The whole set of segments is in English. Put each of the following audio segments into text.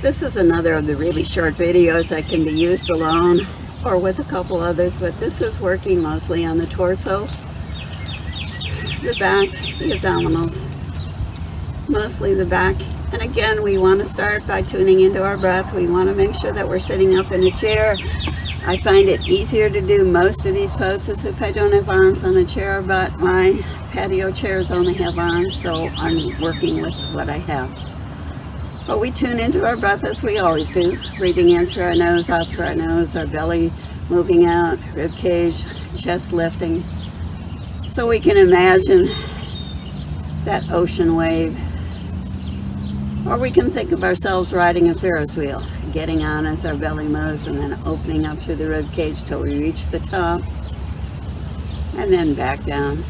This is another of the really short videos that can be used alone or with a couple others, but this is working mostly on the torso, the back, the abdominals, mostly the back. And again, we want to start by tuning into our breath. We want to make sure that we're sitting up in a chair. I find it easier to do most of these poses if I don't have arms on the chair, but my patio chairs only have arms, so I'm working with what I have. But we tune into our breath as we always do, breathing in through our nose, out through our nose, our belly moving out, rib cage, chest lifting. So we can imagine that ocean wave. Or we can think of ourselves riding a Ferris wheel, getting on as our belly moves and then opening up through the rib cage till we reach the top and then back down.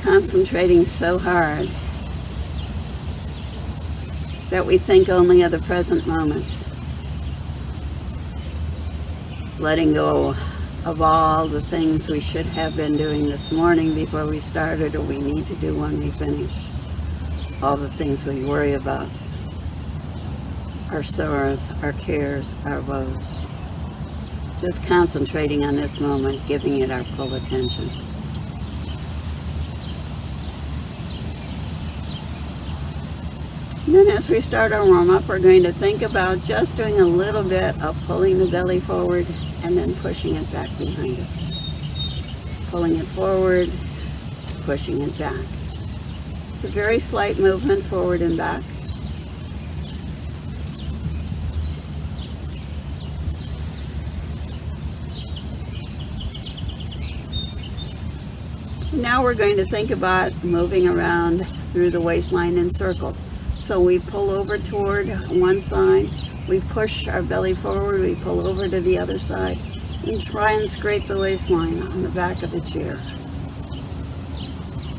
Concentrating so hard that we think only of the present moment. Letting go of all the things we should have been doing this morning before we started, or we need to do when we finish. All the things we worry about. Our sorrows, our cares, our woes. Just concentrating on this moment, giving it our full attention. And then as we start our warm-up, we're going to think about just doing a little bit of pulling the belly forward and then pushing it back behind us. Pulling it forward, pushing it back. It's a very slight movement forward and back. Now we're going to think about moving around through the waistline in circles. So we pull over toward one side, we push our belly forward, we pull over to the other side, and try and scrape the waistline on the back of the chair.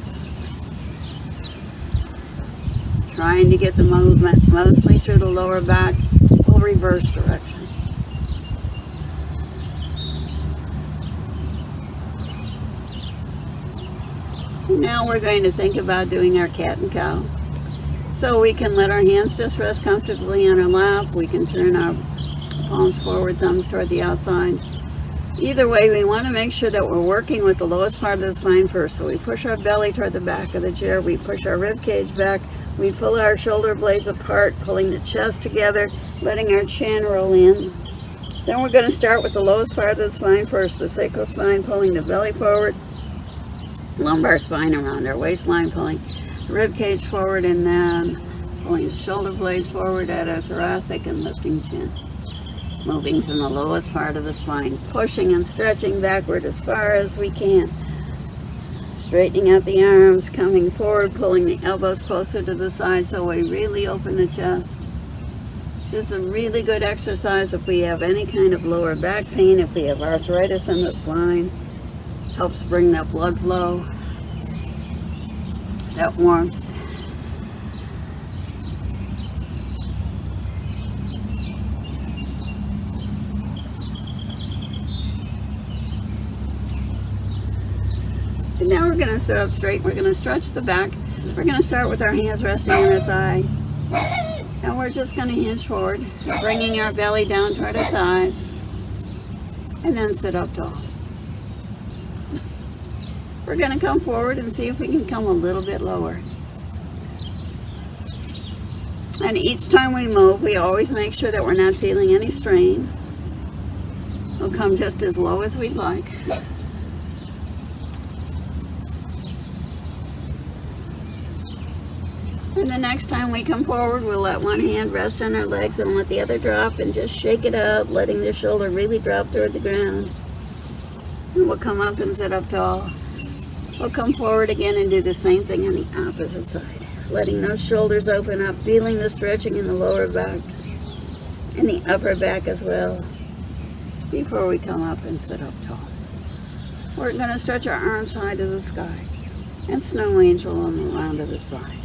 Just trying to get the movement mostly through the lower back, or reverse direction. And now we're going to think about doing our cat and cow. So we can let our hands just rest comfortably on our lap. We can turn our palms forward, thumbs toward the outside. Either way, we want to make sure that we're working with the lowest part of the spine first. So we push our belly toward the back of the chair. We push our rib cage back. We pull our shoulder blades apart, pulling the chest together, letting our chin roll in. Then we're going to start with the lowest part of the spine first, the sacral spine, pulling the belly forward, lumbar spine around our waistline, pulling rib cage forward, and then pulling the shoulder blades forward at our thoracic and lifting chin. Moving from the lowest part of the spine, pushing and stretching backward as far as we can. Straightening out the arms, coming forward, pulling the elbows closer to the side so we really open the chest. This is a really good exercise if we have any kind of lower back pain, if we have arthritis in the spine. Helps bring that blood flow, that warmth. And now we're going to sit up straight. We're going to stretch the back. We're going to start with our hands resting on our thigh. And we're just going to hinge forward, bringing our belly down toward our thighs. And then sit up tall. We're going to come forward and see if we can come a little bit lower. And each time we move, we always make sure that we're not feeling any strain. We'll come just as low as we'd like. And the next time we come forward, we'll let one hand rest on our legs and let the other drop and just shake it out, letting the shoulder really drop toward the ground. And we'll come up and sit up tall. We'll come forward again and do the same thing on the opposite side. Letting those shoulders open up, feeling the stretching in the lower back and the upper back as well before we come up and sit up tall. We're going to stretch our arms high to the sky and snow angel them around to the side.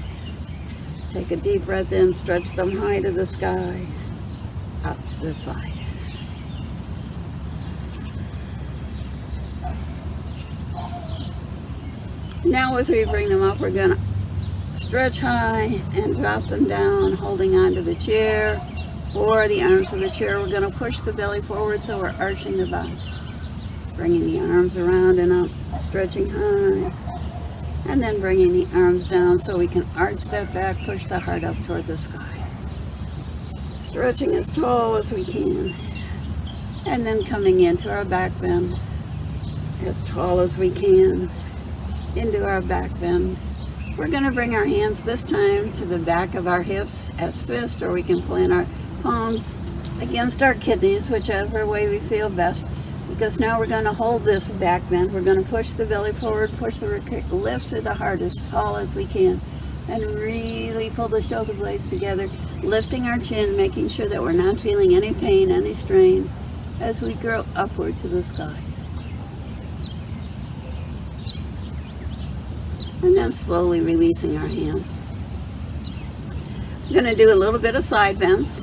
Take a deep breath in, stretch them high to the sky, up to the side. Now as we bring them up, we're going to stretch high and drop them down, holding onto the chair or the arms of the chair. We're going to push the belly forward so we're arching the back. Bringing the arms around and up, stretching high. And then bringing the arms down so we can arch that back, push the heart up toward the sky. Stretching as tall as we can. And then coming into our back bend as tall as we can. Into our back bend. We're going to bring our hands this time to the back of our hips as fists, or we can plant our palms against our kidneys, whichever way we feel best. Because now we're going to hold this back bend. We're going to push the belly forward, push the lift through the heart as tall as we can, and really pull the shoulder blades together, lifting our chin, making sure that we're not feeling any pain, any strain as we grow upward to the sky. And then slowly releasing our hands. We're going to do a little bit of side bends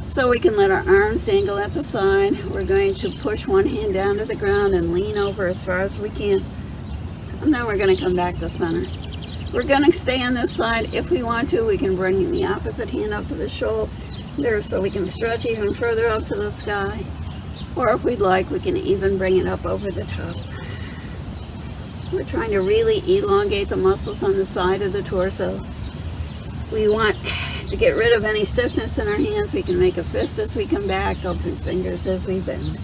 so we can let our arms dangle at the side. We're going to push one hand down to the ground and lean over as far as we can. And then we're going to come back to center. We're going to stay on this side. If we want to, we can bring the opposite hand up to the shoulder so we can stretch even further up to the sky. Or if we'd like, we can even bring it up over the top. We're trying to really elongate the muscles on the side of the torso. We want to get rid of any stiffness in our hands. We can make a fist as we come back, open fingers as we bend.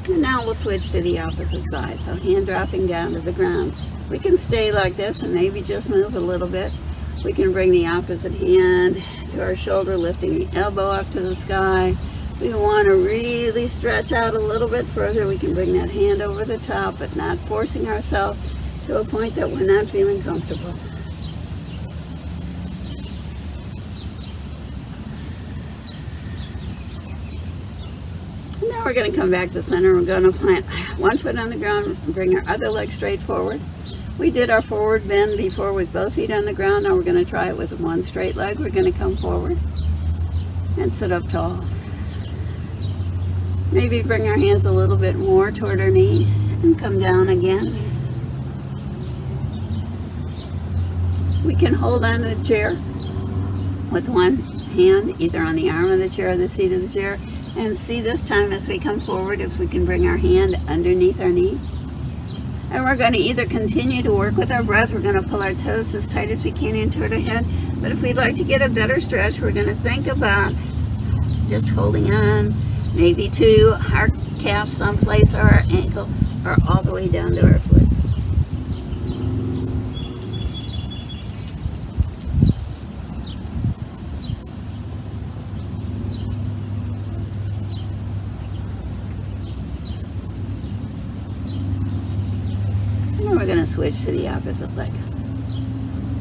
And now we'll switch to the opposite side. So hand dropping down to the ground. We can stay like this and maybe just move a little bit. We can bring the opposite hand to our shoulder, lifting the elbow up to the sky. We want to really stretch out a little bit further. We can bring that hand over the top, but not forcing ourselves to a point that we're not feeling comfortable. Now we're going to come back to center. We're going to plant one foot on the ground and bring our other leg straight forward. We did our forward bend before with both feet on the ground. Now we're going to try it with one straight leg. We're going to come forward and sit up tall. Maybe bring our hands a little bit more toward our knee and come down again. We can hold on to the chair with one hand either on the arm of the chair or the seat of the chair, and see this time as we come forward if we can bring our hand underneath our knee. And we're going to either continue to work with our breath. We're going to pull our toes as tight as we can in toward our head, but if we'd like to get a better stretch, we're going to think about just holding on maybe to our calf someplace, or our ankle, or all the way down to our foot. And then we're going to switch to the opposite leg.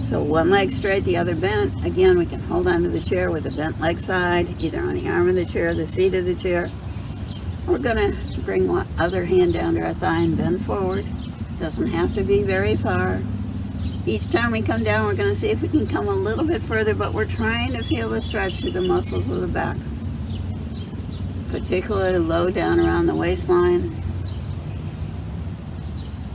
So one leg straight, the other bent. Again, we can hold onto the chair with the bent leg side, either on the arm of the chair or the seat of the chair. We're going to bring one other hand down to our thigh and bend forward. Doesn't have to be very far. Each time we come down, we're going to see if we can come a little bit further, but we're trying to feel the stretch through the muscles of the back, particularly low down around the waistline.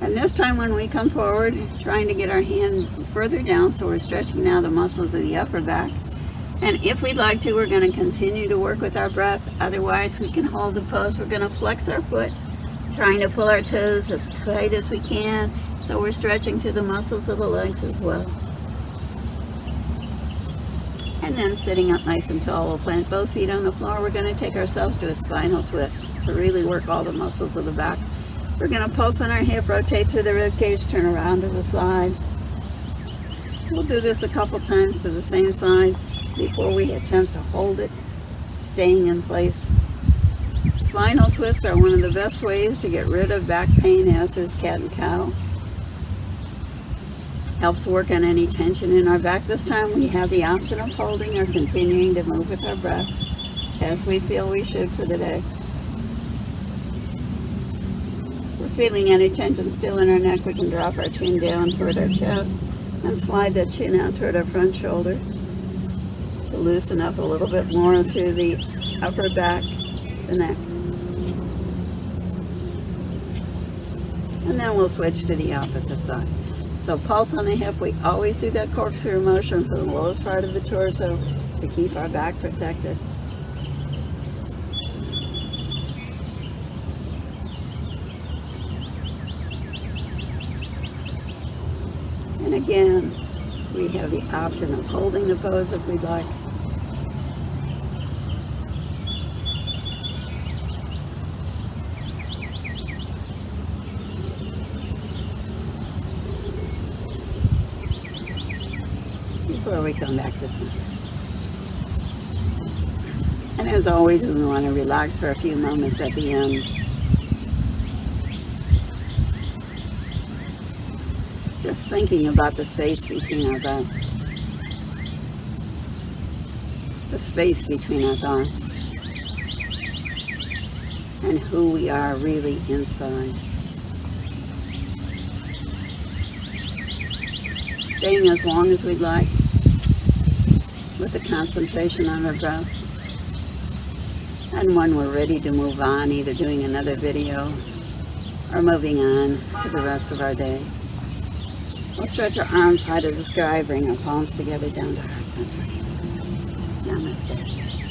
And this time when we come forward, trying to get our hand further down, so we're stretching now the muscles of the upper back. And if we'd like to, we're going to continue to work with our breath. Otherwise, we can hold the pose. We're going to flex our foot, trying to pull our toes as tight as we can, so we're stretching to the muscles of the legs as well. And then sitting up nice and tall, we'll plant both feet on the floor. We're going to take ourselves to a spinal twist to really work all the muscles of the back. We're going to pulse on our hip, rotate through the rib cage, turn around to the side. We'll do this a couple times to the same side before we attempt to hold it, staying in place. Spinal twists are one of the best ways to get rid of back pain, as is cat and cow. Helps work on any tension in our back. This time we have the option of holding or continuing to move with our breath as we feel we should for the day. Feeling any tension still in our neck, we can drop our chin down toward our chest and slide that chin out toward our front shoulder to loosen up a little bit more through the upper back, the neck. And then we'll switch to the opposite side. So pulse on the hip, we always do that corkscrew motion for the lowest part of the torso to keep our back protected. And again, we have the option of holding the pose if we'd like. Before we come back to center. And as always, we want to relax for a few moments at the end. Just thinking about the space between our breath. The space between our thoughts. And who we are really inside. Staying as long as we'd like with the concentration on our breath. And when we're ready to move on, either doing another video or moving on to the rest of our day, we'll stretch our arms high to the sky, bring our palms together down to heart center. Namaste.